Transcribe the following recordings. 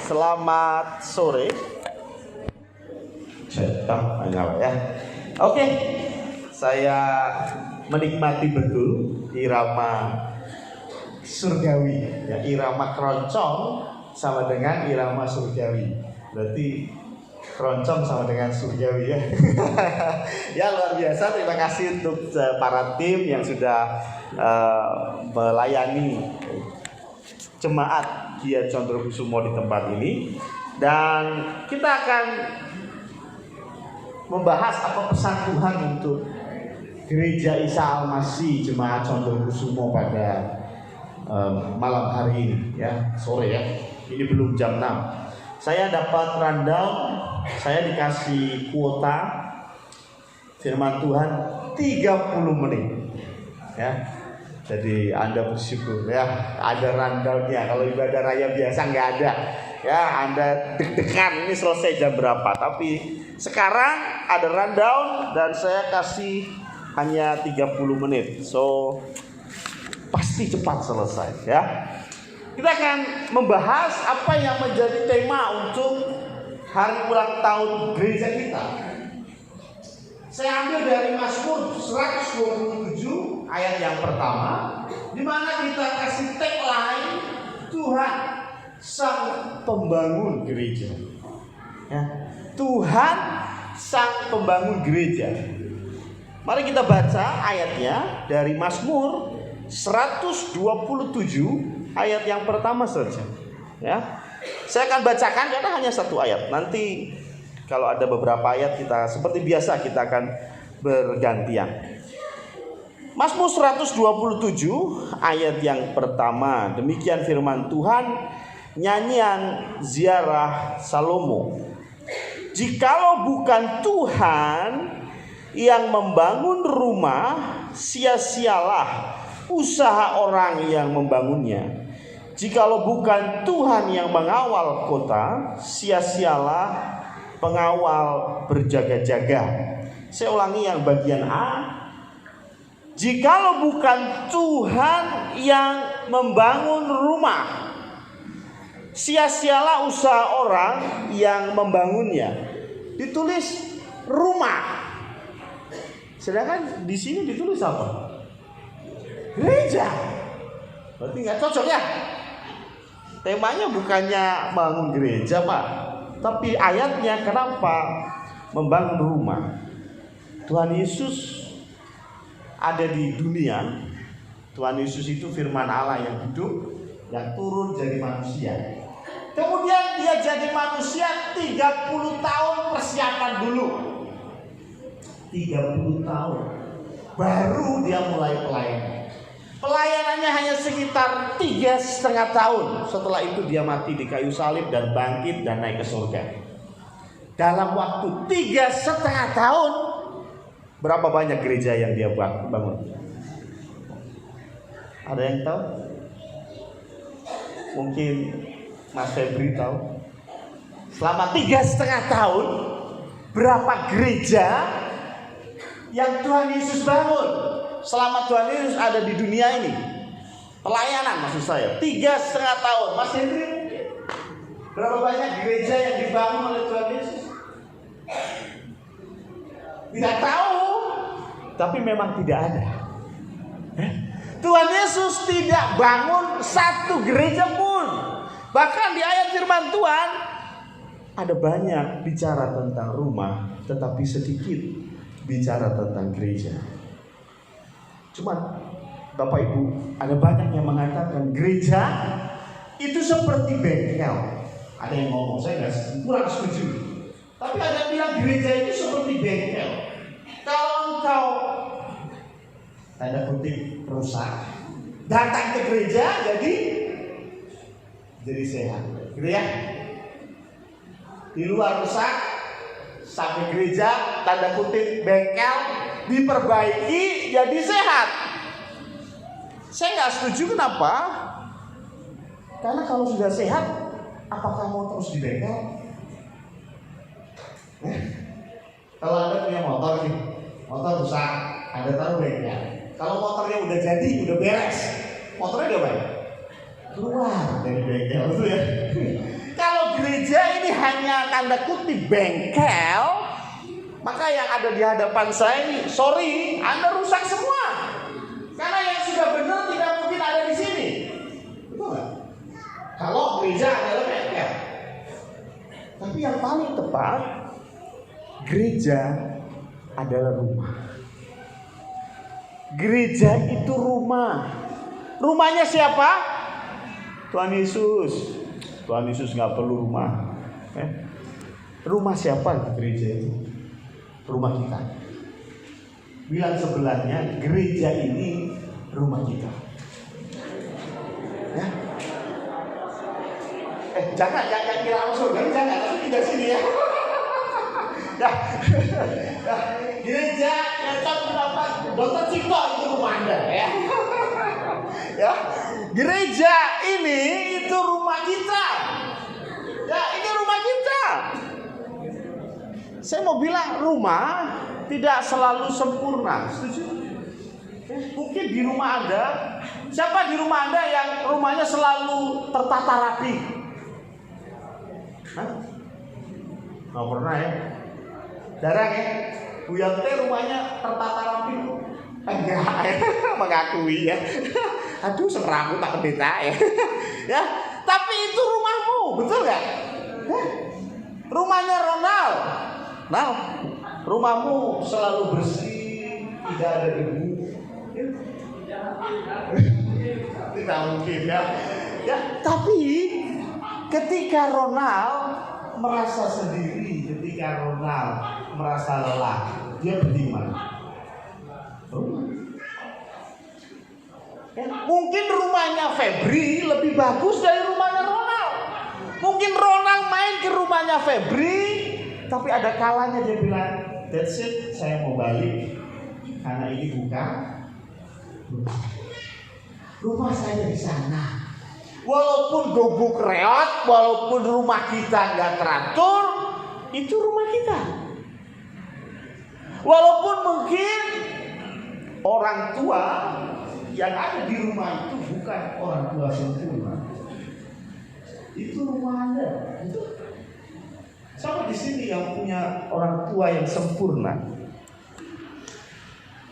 Selamat sore. Ya. Oke, saya menikmati betul irama surgawi, ya, irama keroncong sama dengan irama surgawi. Berarti keroncong sama dengan surgawi, ya. Ya, luar biasa. Terima kasih untuk para tim yang sudah melayani jemaat Gia Condrokusumo di tempat ini, dan kita akan membahas apa pesan Tuhan untuk Gereja Isa Al-Masih Jemaat Condrokusumo pada malam hari ini, ya, sore ya. Ini belum jam 6. Saya dapat rundown, saya dikasih kuota firman Tuhan 30 menit. Ya. Jadi Anda bersyukur, ya, ada rundownnya. Kalau ibadah raya biasa nggak ada. Ya, Anda deg-degan ini selesai jam berapa. Tapi sekarang ada rundown dan saya kasih hanya 30 menit. So pasti cepat selesai, ya. Kita akan membahas apa yang menjadi tema untuk hari ulang tahun gereja kita. Saya ambil dari Mazmur 127 ayat yang pertama, di mana kita kasih tagline Tuhan Sang Pembangun Gereja. Ya, Tuhan Sang Pembangun Gereja. Mari kita baca ayatnya dari Mazmur 127 ayat yang pertama saja. Ya, saya akan bacakan karena hanya satu ayat. Nanti kalau ada beberapa ayat kita seperti biasa kita akan bergantian. Mazmur 127 ayat yang pertama. Demikian firman Tuhan, nyanyian ziarah Salomo. Jikalau bukan Tuhan yang membangun rumah, sia-sialah usaha orang yang membangunnya. Jikalau bukan Tuhan yang mengawal kota, sia-sialah pengawal berjaga-jaga. Saya ulangi yang bagian A. Jikalau bukan Tuhan yang membangun rumah, sia-sialah usaha orang yang membangunnya. Ditulis rumah. Sedangkan di sini ditulis apa? Gereja. Berarti nggak cocok, ya. Temanya bukannya bangun gereja, Pak, tapi ayatnya kenapa membangun rumah. Tuhan Yesus ada di dunia. Tuhan Yesus itu firman Allah yang hidup, yang turun jadi manusia. Kemudian dia jadi manusia 30 tahun persiapan dulu. 30 tahun baru dia mulai pelayanan. Pelayanannya hanya sekitar 3,5 tahun. Setelah itu dia mati di kayu salib dan bangkit dan naik ke surga. Dalam waktu 3,5 tahun, berapa banyak gereja yang dia bangun? Ada yang tahu? Mungkin Mas Febri tahu. Selama 3,5 tahun, berapa gereja yang Tuhan Yesus bangun? Selama Tuhan Yesus ada di dunia ini, pelayanan maksud saya 3,5 tahun. Mas Hendri, berapa banyak gereja yang dibangun oleh Tuhan Yesus? Tidak tahu, tapi memang tidak ada. Tuhan Yesus tidak bangun satu gereja pun. Bahkan di ayat firman Tuhan ada banyak bicara tentang rumah, tetapi sedikit bicara tentang gereja. Cuma Bapak Ibu, ada banyak yang mengatakan gereja itu seperti bengkel. Ada yang ngomong, saya kurang setuju. Tapi ada yang bilang gereja itu seperti bengkel. Kalau engkau tanda kutip rusak, datang ke gereja jadi sehat, gitu ya. Di luar rusak, sampai gereja tanda kutip bengkel, diperbaiki jadi sehat. Saya nggak setuju. Kenapa? Karena kalau sudah sehat, apakah mau terus di bengkel? Kalau Anda punya motor nih, motor rusak, Anda taruh bengkel. Kalau motornya udah jadi, udah beres, motornya udah baik, keluar dari bengkel itu, ya. Kalau ini hanya tanda kutip bengkel, maka yang ada di hadapan saya ini, sorry, Anda rusak semua. Karena yang sudah benar tidak mungkin ada di sini. Betul nggak? Kalau gereja adalah bengkel. Tapi yang paling tepat, gereja adalah rumah. Gereja itu rumah. Rumahnya siapa? Tuhan Yesus. Tuhan Yesus nggak perlu rumah. Rumah siapa di gereja itu? Rumah kita. Bilang sebelahnya, gereja ini rumah kita. Ya. Jangan kira langsung, jangan, tapi tidak sini ya. Ya. Gereja berapa? Dokter Cipto itu rumah Anda ya. Ya. Gereja ini itu rumah kita. Ya, ini rumah kita. Saya mau bilang rumah tidak selalu sempurna. Setuju? Mungkin di rumah Anda, siapa di rumah Anda yang rumahnya selalu tertata rapi? Hah? Nggak pernah ya? Jarang ya? Bu Yanti rumahnya tertata rapi? Enggak ya? Mengakui ya. Aduh, serambut tak pendeta ya. Ya, tapi itu rumahmu, betul nggak? Rumahnya Ronald. Nah, rumahmu selalu bersih, tidak ada debu. Tidak mungkin ya. Ya, tapi ketika Ronald merasa sendiri, ketika Ronald merasa lelah, dia pergi mana? Ya, mungkin rumahnya Febri lebih bagus dari rumahnya Ronald. Mungkin Ronald main ke rumahnya Febri, tapi ada kalanya dia bilang, that's it, saya mau balik karena ini bukan rumah saya di sana. Walaupun gubuk reot, walaupun rumah kita nggak teratur, itu rumah kita. Walaupun mungkin orang tua yang ada di rumah itu bukan orang tua sempurna, itu rumah Anda. Sama di sini yang punya orang tua yang sempurna.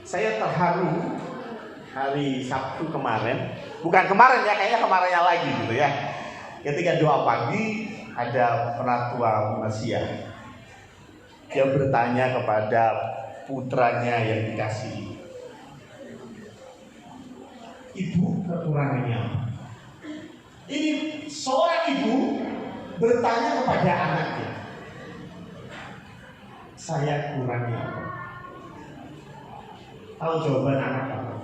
Saya terharu hari Sabtu kemarin, bukan kemarin ya, kayaknya kemarinnya lagi gitu ya. Ketika doa pagi ada penatua Munasia. Dia bertanya kepada putranya yang dikasihi, ibu kekurangannya apa? Ini seorang ibu bertanya kepada anaknya, saya kurangnya apa? Tahu jawaban anak apa?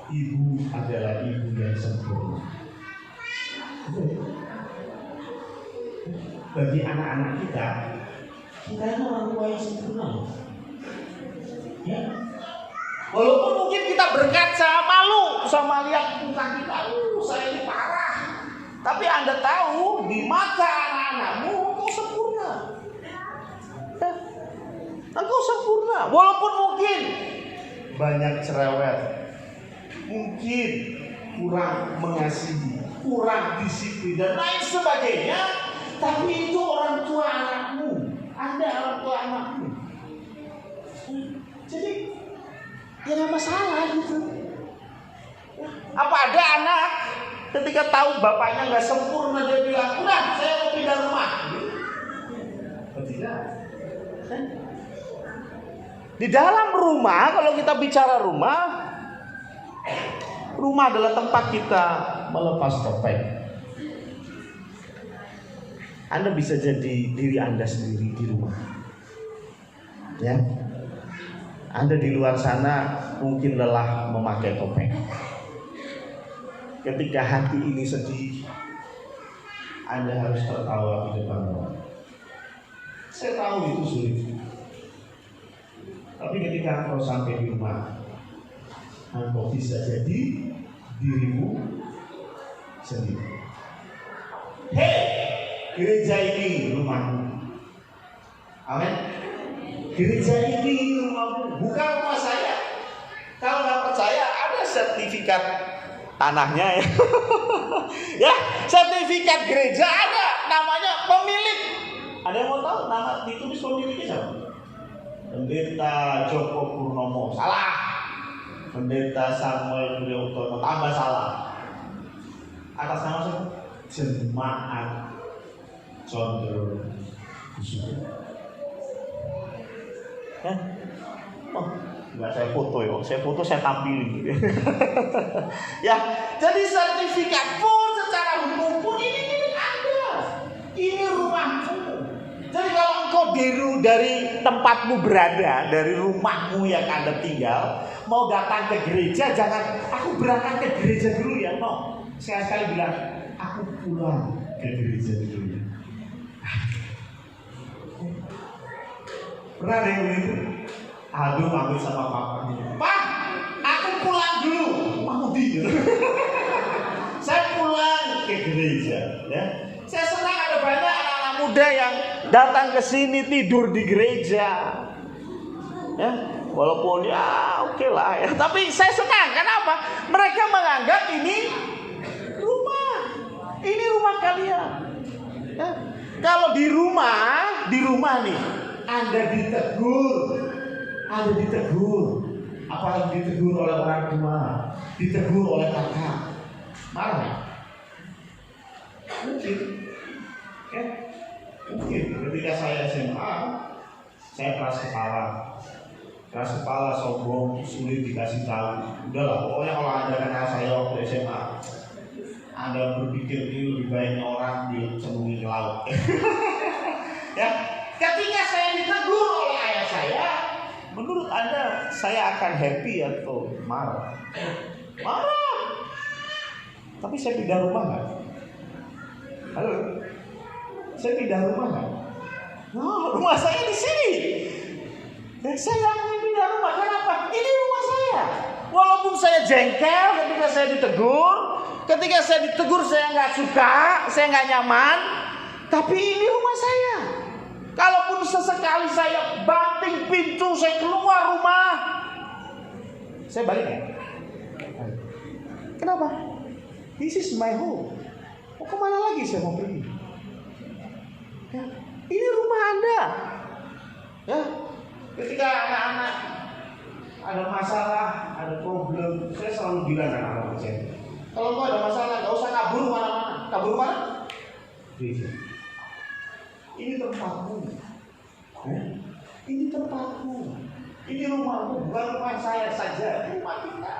Ibu adalah ibu yang sempurna. Bagi anak-anak kita ini orang tua yang sempurna. Ya. Walaupun mungkin kita berkaca malu sama lihat muka kita, saya ini parah. Tapi Anda tahu di mata anak-anakmu engkau sempurna. Ya. Engkau sempurna. Walaupun mungkin banyak cerewet, mungkin kurang mengasihi, kurang disiplin dan lain sebagainya, tapi itu orang tua anakmu. Anda orang tua anakmu. Jadi ya nggak masalah gitu. Apa ada anak ketika tahu bapaknya nggak sempurna dia bilang, udah saya mau pindah rumah. Tidak. Di dalam rumah, kalau kita bicara rumah, rumah adalah tempat kita melepas topeng. Anda bisa jadi diri Anda sendiri di rumah. Ya. Anda di luar sana mungkin lelah memakai topeng. Ketika hati ini sedih, Anda harus tertawa di depan orang. Saya tahu itu sulit. Tapi ketika engkau sampai di rumah, engkau bisa jadi dirimu sendiri. Hei, gereja ini rumahmu. Amin. Gereja ini rumahmu, bukan rumah saya. Kalau nggak percaya, ada sertifikat tanahnya ya. Ya, sertifikat sertifikat gereja ada, namanya pemilik. Ada yang mau tahu nama ditulis pemiliknya siapa? Pendeta Joko Purnomo, salah. Pendeta Samuel Priyotono, tambah salah. Atas nama siapa? Jemaat Condro Kusumo. Oh, enggak saya foto ya, saya tampilin. Ya, jadi sertifikat pun secara hukum pun ini milik Anda. Ini rumahmu. Jadi kalau engkau dari tempatmu berada, dari rumahmu yang Anda tinggal, mau datang ke gereja, jangan aku berangkat ke gereja dulu ya, no. Sekali-kali bilang, aku pulang ke gereja dulu ya. Pernah ada yang begitu? Aduh, panggil sama papanya. Pak, aku pulang dulu. Mau tidur. Saya pulang ke gereja. Ya. Saya senang ada banyak anak-anak muda yang datang ke sini tidur di gereja. Ya, walaupun ya oke lah ya. Tapi saya senang. Kenapa? Mereka menganggap ini rumah. Ini rumah kalian. Ya. Kalau di rumah nih, Anda ditegur, apalagi ditegur oleh orang tua, ditegur oleh kakak, marah ya? Mungkin, ya? Mungkin ketika saya SMA, saya keras kepala, sombong, sulit dikasih tahu. Udahlah, pokoknya kalau Anda kenal saya waktu SMA, Anda berpikir ini lebih baiknya orang dicemplungin ke laut. Ya, ketika saya ditegur oleh ayah saya, menurut Anda saya akan happy atau marah? Marah. Tapi saya pindah rumah nggak? Halo, saya pindah rumah nggak? No, rumah saya di sini. Dan saya ingin pindah rumah. Kenapa? Ini rumah saya. Walaupun saya jengkel ketika saya ditegur, saya nggak suka, saya nggak nyaman. Tapi ini rumah saya. Kalaupun sesekali saya banting pintu, saya keluar rumah, saya balik ya. Kenapa? This is my home. Mau kemana lagi saya mau pergi? Ya, ini rumah Anda. Ya, ketika anak-anak ada masalah, ada problem, saya selalu bilang anak-anak saya, kalau kau ada masalah, nggak usah kabur mana-mana. Kabur mana? Gereja. Ini tempatmu. Ya? Ini tempatmu. Ini rumahmu, bukan rumah saya saja, rumah kita.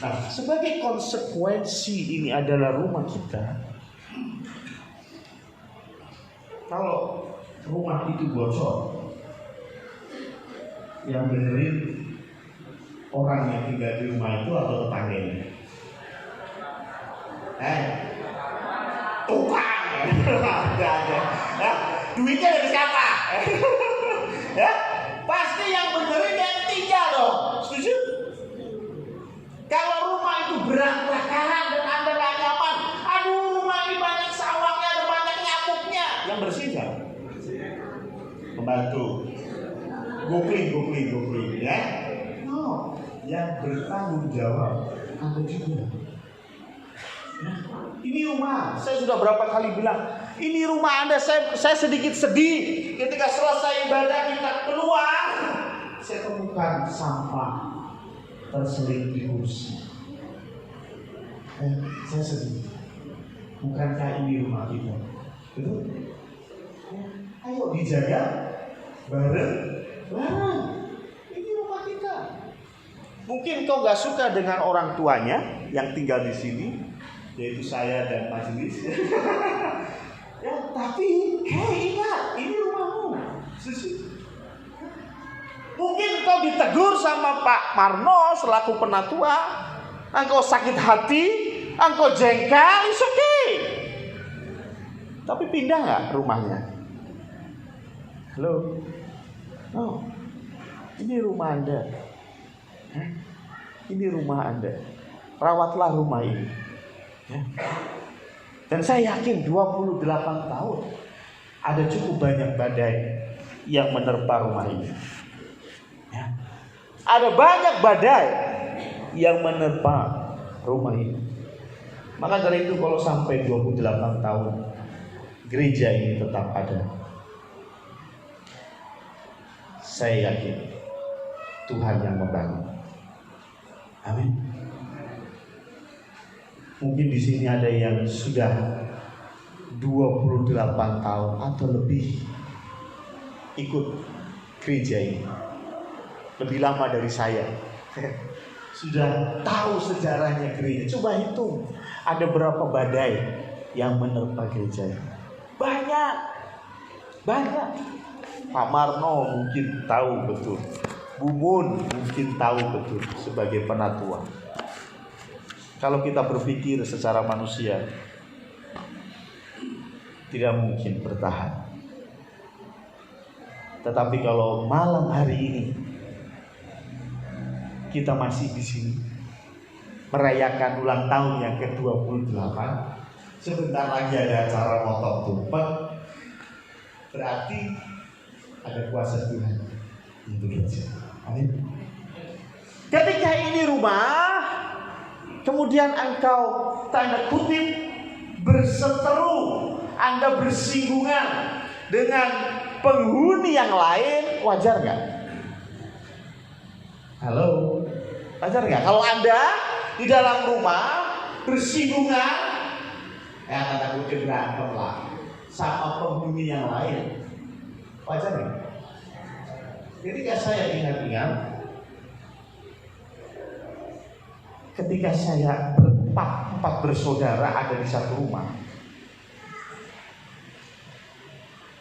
Nah, sebagai konsekuensi ini adalah rumah kita. Kalau rumah itu bocor, yang benerin orang yang tinggal di rumah itu atau tetangganya? Tukang ada. Ya, duitnya dari siapa? Ya, pasti yang benerin yang tinggal dong. Setuju? Kalau rumah itu berantakan dan Anda gak nyaman, aduh rumah ini banyak sawangnya, ada banyak nyamuknya, yang bersih siapa? Pembantu. Googling, ya? No, yang bertanggung jawab Anda juga. Ini rumah, saya sudah berapa kali bilang, ini rumah Anda. Saya sedikit sedih ketika selesai ibadah kita keluar, saya temukan sampah terselip di kursi. Saya sedih. Bukankah ini rumah kita? Betul? Ayo dijaga bareng. Ini rumah kita. Mungkin kau gak suka dengan orang tuanya yang tinggal di sini, yaitu saya dan majelis. Ya, tapi ingat, ini rumahmu. Mungkin kau ditegur sama Pak Marno selaku penatua, engkau sakit hati, engkau jengkel, it's okay. Tapi pindah nggak rumahnya? Halo, no, ini rumah Anda. Ini rumah Anda. Rawatlah rumah ini. Ya. Dan saya yakin 28 tahun ada cukup banyak badai yang menerpa rumah ini. Ya. Ada banyak badai yang menerpa rumah ini. Maka dari itu kalau sampai 28 tahun gereja ini tetap ada, saya yakin Tuhan yang membangun. Amin. Mungkin di sini ada yang sudah 28 tahun atau lebih ikut gereja ini, lebih lama dari saya. Sudah tahu sejarahnya gereja. Coba hitung, ada berapa badai yang menerpa gereja ini? Banyak. Pak Marno mungkin tahu betul, Bu Mun mungkin tahu betul sebagai penatua. Kalau kita berpikir secara manusia, tidak mungkin bertahan. Tetapi kalau malam hari ini kita masih di sini merayakan ulang tahun yang ke-28, sebentar lagi ada acara motong tumpeng, berarti ada kuasa Tuhan untuk gereja. Amin. Ketika ini rumah, kemudian engkau tanda kutip berseteru, Anda bersinggungan dengan penghuni yang lain, wajar nggak? Halo, wajar nggak? Kalau Anda di dalam rumah bersinggungan, tanda kutip berantem lah sama penghuni yang lain, wajar nggak? Ketika saya ingat-ingat, ketika saya empat bersaudara ada di satu rumah,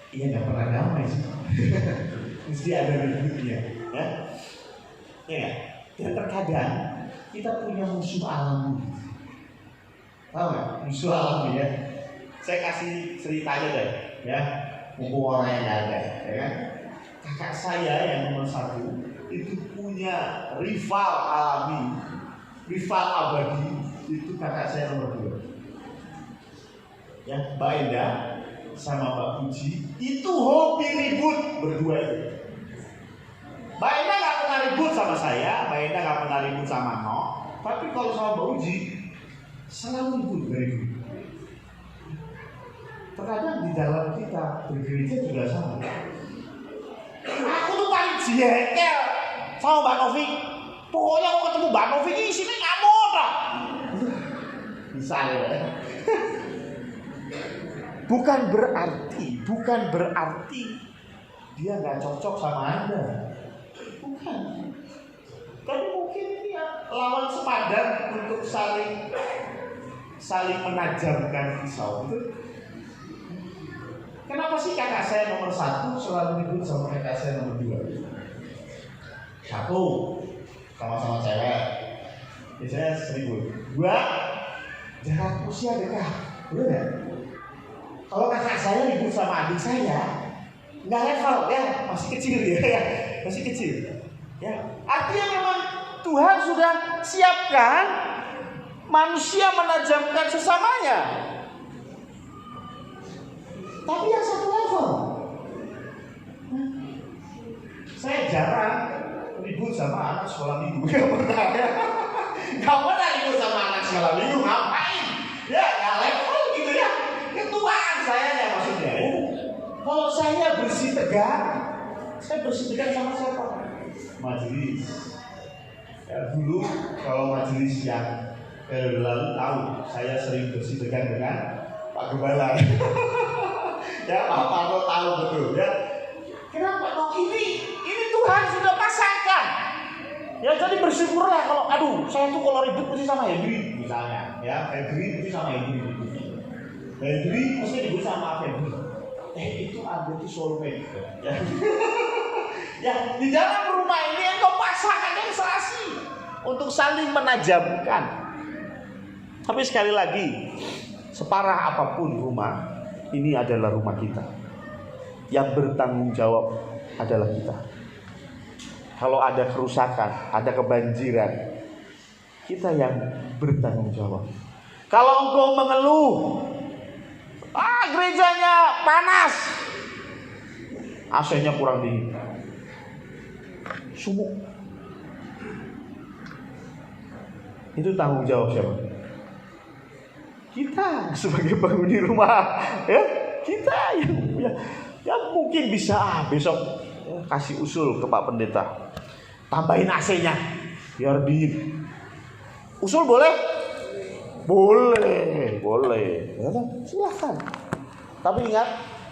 iya nggak pernah damai sih. Mesti ada ributnya, ya. Ya, dan terkadang kita punya musuh alami. Tahu nggak? Musuh alami ya. Saya kasih ceritanya deh, ya. Mumpung orang yang nggak ada, ya kan? Kakak saya yang nomor 1 itu punya rival alami, rival abadi. Itu kakak saya nomor 2. Ya, Mbak Enda sama Mbak Puji itu hobi ribut berdua itu. Mbak Enda nggak pernah ribut sama saya, Mbak Enda nggak pernah ribut sama No. Tapi kalau sama Mbak Puji selalu ribut beribut. Terkadang di dalam kita bergereja juga sama. Aku tuh paling jengkel sama Mbak Novi. Pokoknya aku ketemu Mbak Novi ini sini ngamuk lah. Misalnya. Bukan berarti dia nggak cocok sama Anda. Bukan. Tapi mungkin ini ya lawan sepadan untuk saling menajamkan pisau. Betul? Kenapa sih kakak saya nomor 1 selalu ribut sama kakak saya nomor 2? 1, sama-sama cewek, biasanya ribut. 2, jarak usia dekat, betul nggak? Kalau kakak saya ribut sama adik saya, nggak level ya, masih kecil ya, masih kecil. Ya, artinya memang Tuhan sudah siapkan manusia menajamkan sesamanya. Tapi yang satu level. Saya jarang ribut sama anak sekolah minggu. Gak pernah ya. Gak pernah ribut sama anak sekolah minggu. Ngapain? Ya gak level gitu ya. Ketuaan saya ya maksudnya. Kalau saya bersih tegak sama siapa? Majelis. Ya, dulu kalau majelis yang lalu tahu saya sering bersih tegak dengan Pak Gembala. Ya, Pak Marno tahu betul ya. Kenapa? No, ini Tuhan sudah pasangkan. Ya, jadi bersyukurlah kalau saya tuh kalau ribut mesti sama Hendri misalnya, ya. Hendri mesti sama Hendri. Hendri mesti ribut sama Hendri. Itu ada di soulmate. Ya. Ya, di dalam rumah ini engkau pasangkan yang serasi untuk saling menajamkan. Tapi sekali lagi, separah apapun rumah, ini adalah rumah kita. Yang bertanggung jawab adalah kita. Kalau ada kerusakan, ada kebanjiran, kita yang bertanggung jawab. Kalau engkau mengeluh, gerejanya panas, AC-nya kurang dingin, sumuk, itu tanggung jawab siapa? Kita sebagai penghuni rumah, ya kita yang mungkin bisa besok kasih usul ke Pak Pendeta, tambahin AC-nya biar dingin. Usul boleh? Boleh. Ya, silakan. Tapi ingat,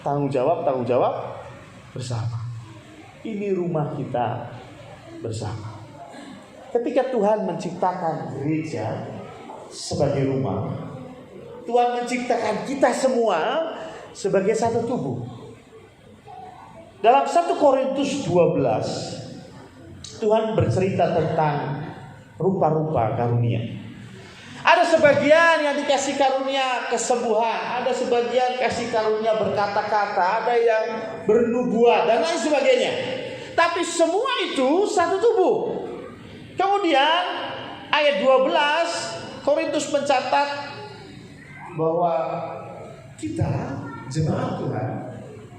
tanggung jawab bersama. Ini rumah kita bersama. Ketika Tuhan menciptakan gereja sebagai rumah, Tuhan menciptakan kita semua sebagai satu tubuh. Dalam 1 Korintus 12, Tuhan bercerita tentang rupa-rupa karunia. Ada sebagian yang dikasih karunia kesembuhan, ada sebagian kasih karunia berkata-kata, ada yang bernubuat dan lain sebagainya. Tapi semua itu satu tubuh. Kemudian ayat 12 Korintus mencatat bahwa kita jemaat Tuhan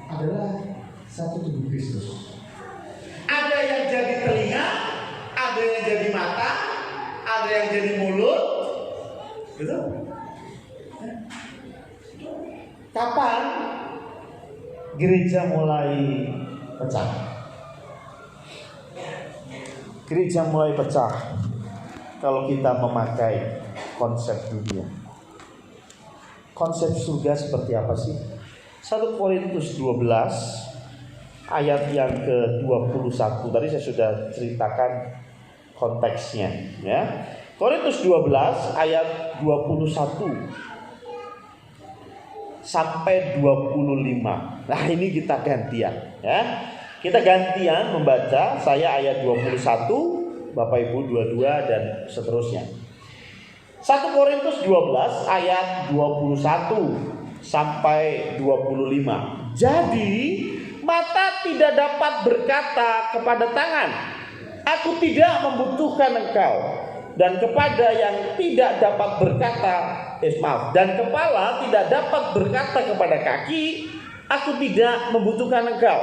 adalah satu tubuh Kristus. Ada yang jadi telinga, ada yang jadi mata, ada yang jadi mulut. Betul? Kapan gereja mulai pecah? Gereja mulai pecah kalau kita memakai konsep dunia. Konsep surga seperti apa sih? 1 Korintus 12 ayat yang ke-21. Tadi saya sudah ceritakan konteksnya, ya. Korintus 12 ayat 21 sampai 25. Nah, ini kita gantian, ya. Kita gantian membaca, saya ayat 21, Bapak Ibu 22 dan seterusnya. 1 Korintus 12 ayat 21 sampai 25. Jadi mata tidak dapat berkata kepada tangan, aku tidak membutuhkan engkau. Dan kepada yang tidak dapat berkata, dan kepala tidak dapat berkata kepada kaki, aku tidak membutuhkan engkau.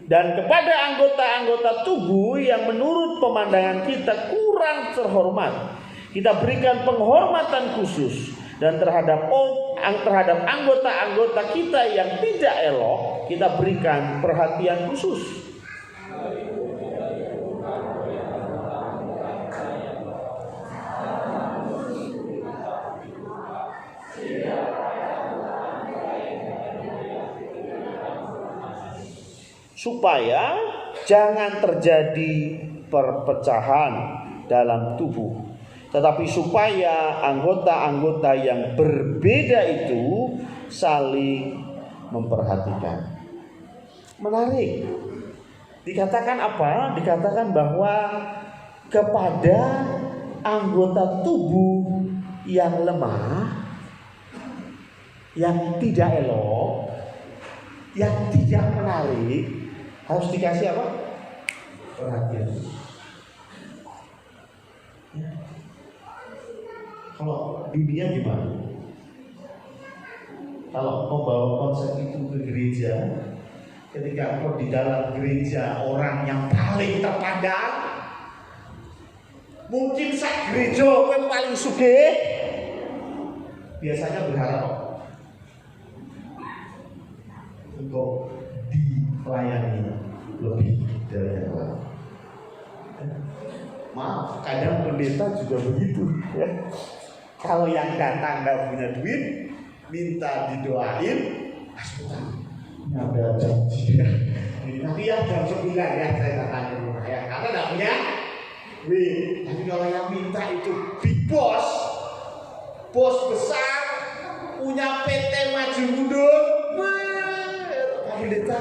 Dan kepada anggota-anggota tubuh yang menurut pemandangan kita kurang terhormat, kita berikan penghormatan khusus. Dan terhadap anggota-anggota kita yang tidak elok, kita berikan perhatian khusus. Supaya jangan terjadi perpecahan dalam tubuh, tetapi supaya anggota-anggota yang berbeda itu saling memperhatikan. Menarik. Dikatakan apa? Dikatakan bahwa kepada anggota tubuh yang lemah, yang tidak elok, yang tidak menarik, harus dikasih apa? Perhatian. Ya. Kalau dunia gimana? Kalau membawa konsep itu ke gereja, ketika engkau di dalam gereja orang yang paling terpandang, mungkin sak gereja yang paling sugih, biasanya berharap untuk dilayani lebih dari yang lain. Maaf, kadang pendeta juga begitu, ya. Kalau yang datang nggak punya duit, minta didoain, ini ada janji. Nanti ya jam 9 ya saya datang ke rumah ya, karena nggak punya duit. Tapi kalau yang minta itu big boss, bos besar, punya PT maju mundur, Pak Pendeta,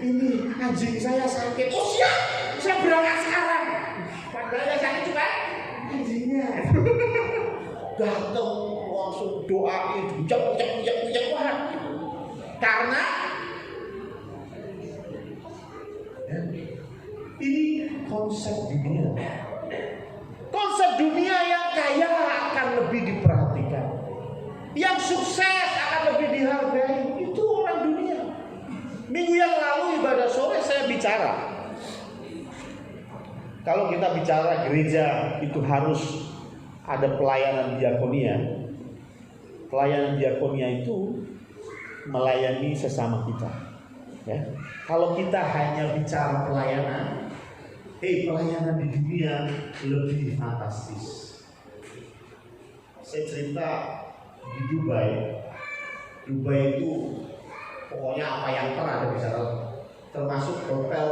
ini anjing saya sakit. Oh siap, saya berangkat sekarang. Padahal yang sakit juga anjingnya. Datang langsung doain, bujak. Karena ini konsep dunia. Konsep dunia yang kaya akan lebih diperhatikan, yang sukses akan lebih dihargai. Itu orang dunia. Minggu yang lalu ibadah sore saya bicara Kalau kita bicara gereja itu harus ada pelayanan diakonia. Pelayanan diakonia itu melayani sesama kita. Ya. Kalau kita hanya bicara pelayanan, pelayanan di dunia lebih fantastis. Saya cerita di Dubai. Dubai itu pokoknya apa yang pernah ada di sana, termasuk hotel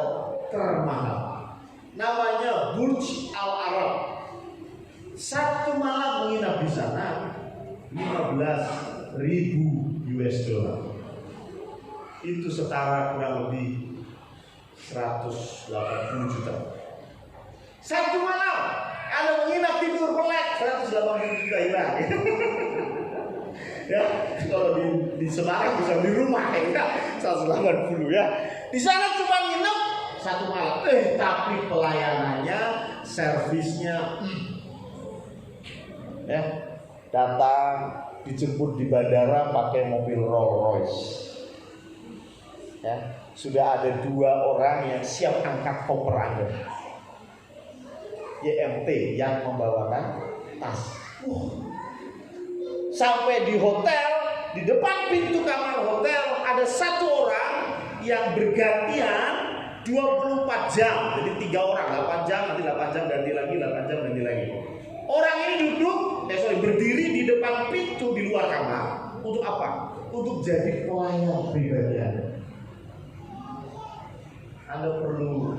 termahal. Namanya Burj Al Arab. Satu malam menginap di sana 15.000 US dollar. Itu setara kurang lebih 180 juta. Satu malam, kalau menginap tidur melek 180 juta hilang. Ya, kalau di Semarang bisa di rumah ya, 180 ya. Di sana cuma nginep satu malam. Tapi pelayanannya, servisnya, ya, datang dijemput di bandara pakai mobil Rolls Royce. Ya, sudah ada 2 orang yang siap angkat koper Anda. YMT yang membawakan tas. Sampai di hotel, di depan pintu kamar hotel ada 1 orang yang bergantian 24 jam. Jadi 3 orang, 8 jam, nanti 8 jam ganti lagi, 8 jam ganti lagi. Orang ini duduk, berdiri di depan pintu di luar kamar. Untuk apa? Untuk jadi pelayan pribadi Anda. Anda perlu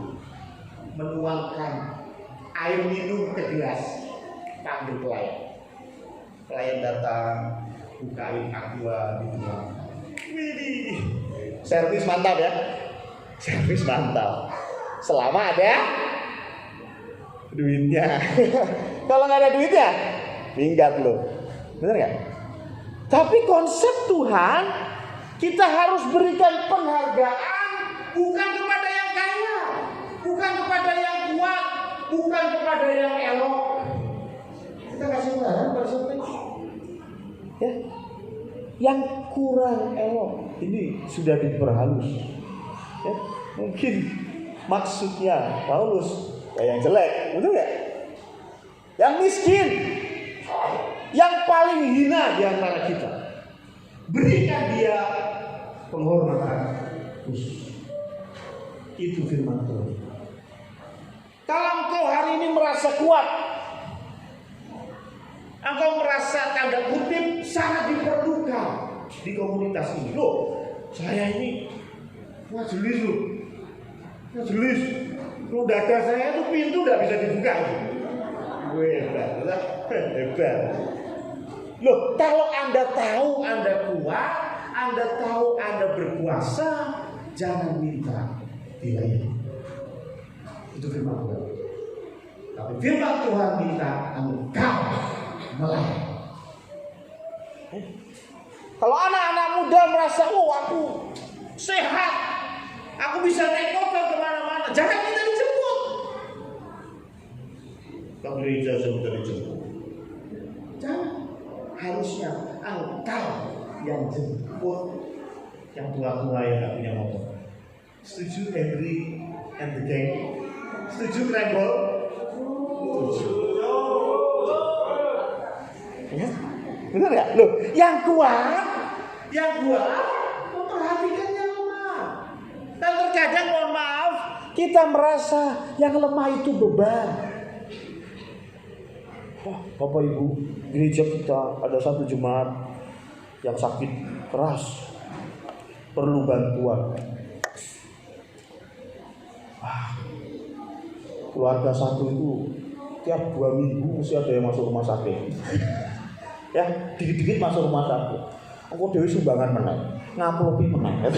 menuangkan air minum ke gelas, panggil pelayan. Pelayan datang, bukain aqua, dituang. Widih, servis mantap ya, servis mantap. Selama ada duitnya. Kalau nggak ada duitnya, minggat loh, bener nggak? Tapi konsep Tuhan, kita harus berikan penghargaan bukan kepada yang kaya, bukan kepada yang kuat, bukan kepada yang elok. Kita kasih penghargaan pada siapa? Ya, yang kurang elok ini sudah diperhalus. Ya, mungkin maksudnya Paulus yang jelek, betul nggak? Yang miskin, yang paling hina di antara kita, berikan dia penghormatan khusus. Itu firman Tuhan. Kalau engkau hari ini merasa kuat, engkau merasa tanda kutip sangat diperlukan di komunitas ini. Loh, saya ini majelis loh. Majelis. Loh, dada saya itu pintu tidak bisa dibuka. Hebat. Loh, kalau Anda tahu Anda kuat, Anda tahu Anda berkuasa, jangan minta dilayani. Itu firman Tuhan. Tapi firman Tuhan minta engkau melayani. Kalau anak-anak muda merasa, aku sehat, aku bisa naik motor kemana-mana, jangan minta dijemput. Ke gereja sudah dijemput. Jangan. Harusnya engkau yang jemput yang tua-tua yang gak punya motor. Setuju Henry and the gang? Setuju Krembol? Setuju. Ya? Benar ya? Loh, yang kuat memperhatikan yang lemah. Dan terkadang mohon maaf, kita merasa yang lemah itu beban. Bapak Ibu, gereja kita ada satu jemaat yang sakit keras, perlu bantuan. Keluarga satu itu tiap 2 minggu mesti ada yang masuk rumah sakit. Ya, dikit-dikit masuk rumah sakit. Engko dhewe sumbangan meneh, ngamplopi meneh.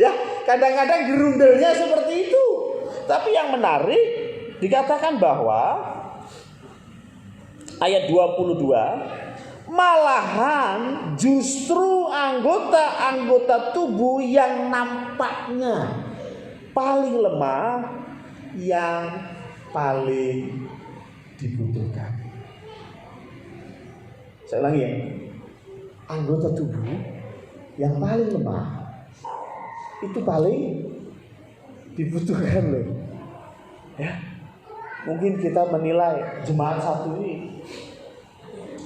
Ya, kadang-kadang gerundelnya seperti itu. Tapi yang menarik dikatakan bahwa ayat 22, malahan justru anggota-anggota tubuh yang nampaknya paling lemah yang paling dibutuhkan. Saya ulangi ya, anggota tubuh yang paling lemah itu paling dibutuhkan loh. Ya, mungkin kita menilai jemaat satu ini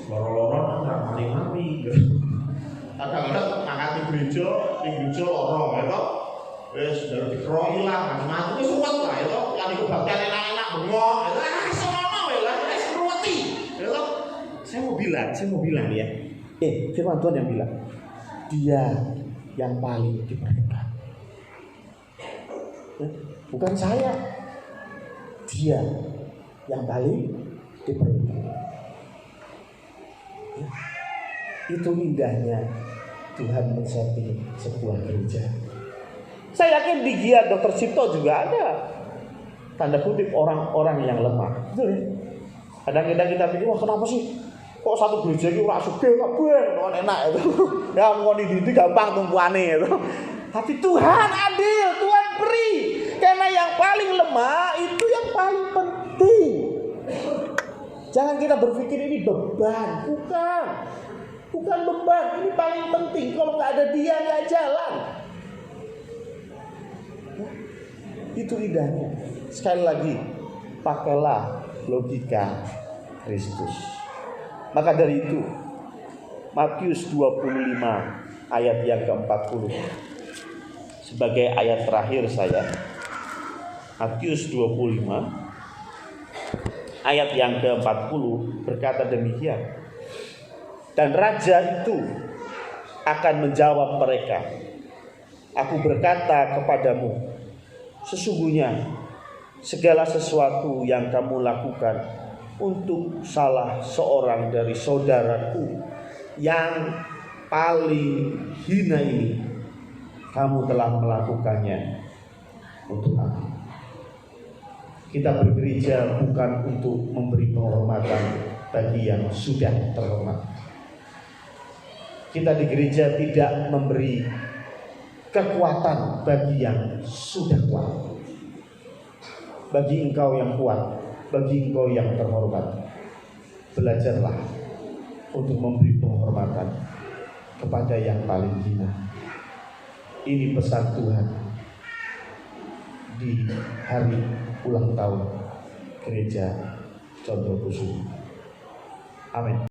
loro-loro nggak mari-mari. Kadang-kadang ngangkat di gereja lorong, ya toh. Wes sudah dikeroi lah, macam-macam itu suwet lah, ya toh. Yang dikebaktian enak-enak bengong, ya toh. Semono lah, seruati, ya toh. Saya mau bilang ya. Firman Tuhan yang bilang, Dia yang paling diperlukan. Bukan saya. Dia yang paling diperlukan. Itu indahnya Tuhan men-setting sebuah gereja. Saya yakin di Giat Dr. Cipto juga ada tanda kutip orang-orang yang lemah. Betul ya? Kadang-kadang kita pikir, wah kenapa sih? Kok satu gereja ini ora sugih kabeh, enak itu. Ya ngoni itu gampang tumpuane itu. Tapi Tuhan adil, Tuhan beri. Karena yang paling lemah itu yang paling penting. Jangan kita berpikir ini beban, bukan beban, ini paling penting. Kalau nggak ada dia nggak jalan. Itu indahnya. Sekali lagi, pakailah logika Kristus. Maka dari itu, Matius 25 ayat yang ke-40 sebagai ayat terakhir saya. Matius 25 ayat yang ke-40 berkata demikian. Dan raja itu akan menjawab mereka, Aku berkata kepadamu, sesungguhnya segala sesuatu yang kamu lakukan untuk salah seorang dari saudaraku yang paling hina ini, kamu telah melakukannya untuk aku. Kita bergereja bukan untuk memberi penghormatan bagi yang sudah terhormat. Kita di gereja tidak memberi kekuatan bagi yang sudah kuat. Bagi engkau yang kuat, bagi engkau yang terhormat, belajarlah untuk memberi penghormatan kepada yang paling hina. Ini pesan Tuhan di hari ulang tahun Gereja Condrokusumo. Amin.